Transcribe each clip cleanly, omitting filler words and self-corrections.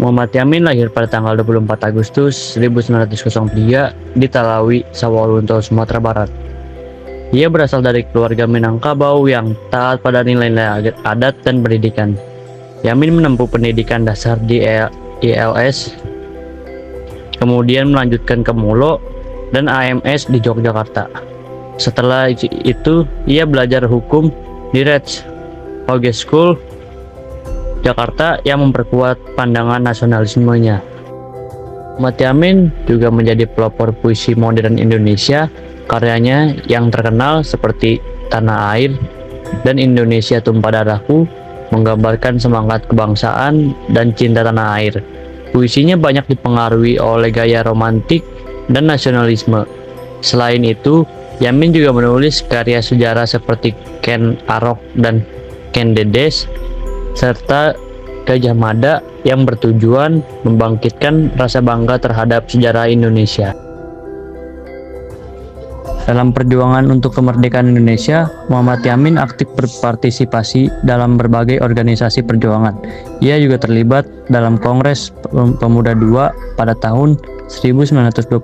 Muhammad Yamin lahir pada tanggal 24 Agustus 1903 di Talawi, Sawalunto, Sumatera Barat. Ia berasal dari keluarga Minangkabau yang taat pada nilai-nilai adat dan pendidikan. Yamin menempuh pendidikan dasar di ILS, kemudian melanjutkan ke Mulo dan AMS di Yogyakarta. Setelah itu, ia belajar hukum di Reds Hoge School, Jakarta yang memperkuat pandangan nasionalismenya. Muhammad Yamin juga menjadi pelopor puisi modern Indonesia. Karyanya yang terkenal seperti Tanah Air dan Indonesia Tumpah Darahku menggambarkan semangat kebangsaan dan cinta tanah air. Puisinya banyak dipengaruhi oleh gaya romantik dan nasionalisme. Selain itu, Yamin juga menulis karya sejarah seperti Ken Arok dan Ken Dedes, serta Gajah Mada yang bertujuan membangkitkan rasa bangga terhadap sejarah Indonesia. Dalam perjuangan untuk kemerdekaan Indonesia, Muhammad Yamin aktif berpartisipasi dalam berbagai organisasi perjuangan. Ia juga terlibat dalam Kongres Pemuda II pada tahun 1928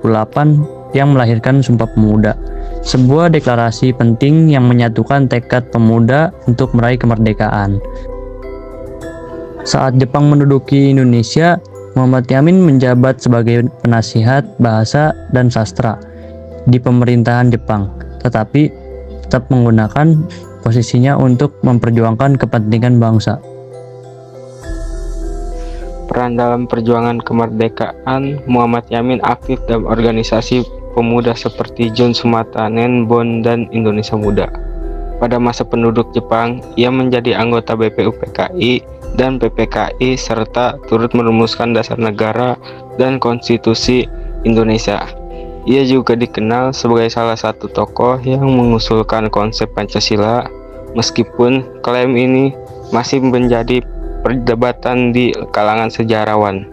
yang melahirkan Sumpah Pemuda, sebuah deklarasi penting yang menyatukan tekad pemuda untuk meraih kemerdekaan. Saat Jepang menduduki Indonesia, Muhammad Yamin menjabat sebagai penasihat bahasa dan sastra di pemerintahan Jepang, tetapi tetap menggunakan posisinya untuk memperjuangkan kepentingan bangsa. Peran dalam perjuangan kemerdekaan, Muhammad Yamin aktif dalam organisasi pemuda seperti Jun Sumatanen, Bon, dan Indonesia Muda. Pada masa penduduk Jepang, ia menjadi anggota BPUPKI dan PPKI serta turut merumuskan dasar negara dan konstitusi Indonesia. Ia juga dikenal sebagai salah satu tokoh yang mengusulkan konsep Pancasila, meskipun klaim ini masih menjadi perdebatan di kalangan sejarawan.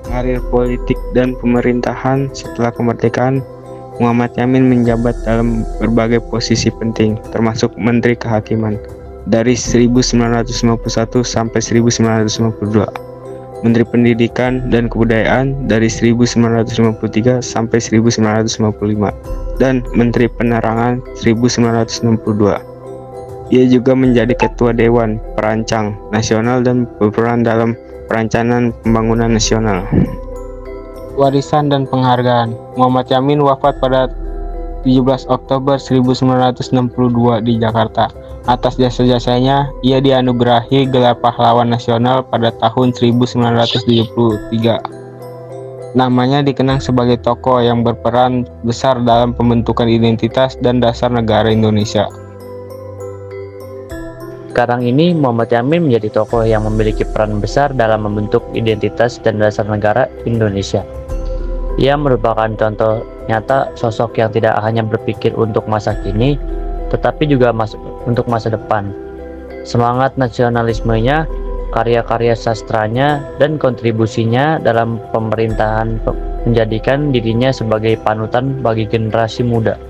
Karir politik dan pemerintahan setelah kemerdekaan, Muhammad Yamin menjabat dalam berbagai posisi penting, termasuk Menteri Kehakiman dari 1951 sampai 1952. Menteri Pendidikan dan Kebudayaan dari 1953 sampai 1955 dan Menteri Penerangan 1962. Ia juga menjadi Ketua Dewan Perancang Nasional dan berperan dalam perencanaan pembangunan nasional. Warisan dan penghargaan. Muhammad Yamin wafat pada 17 Oktober 1962 di Jakarta. Atas jasa-jasanya, ia dianugerahi gelar pahlawan nasional pada tahun 1973. Namanya dikenang sebagai tokoh yang berperan besar dalam pembentukan identitas dan dasar negara Indonesia. Sekarang ini, Muhammad Yamin menjadi tokoh yang memiliki peran besar dalam membentuk identitas dan dasar negara Indonesia. Ia merupakan contoh nyata sosok yang tidak hanya berpikir untuk masa kini, tetapi juga untuk masa depan. Semangat nasionalismenya, karya-karya sastranya, dan kontribusinya dalam pemerintahan menjadikan dirinya sebagai panutan bagi generasi muda.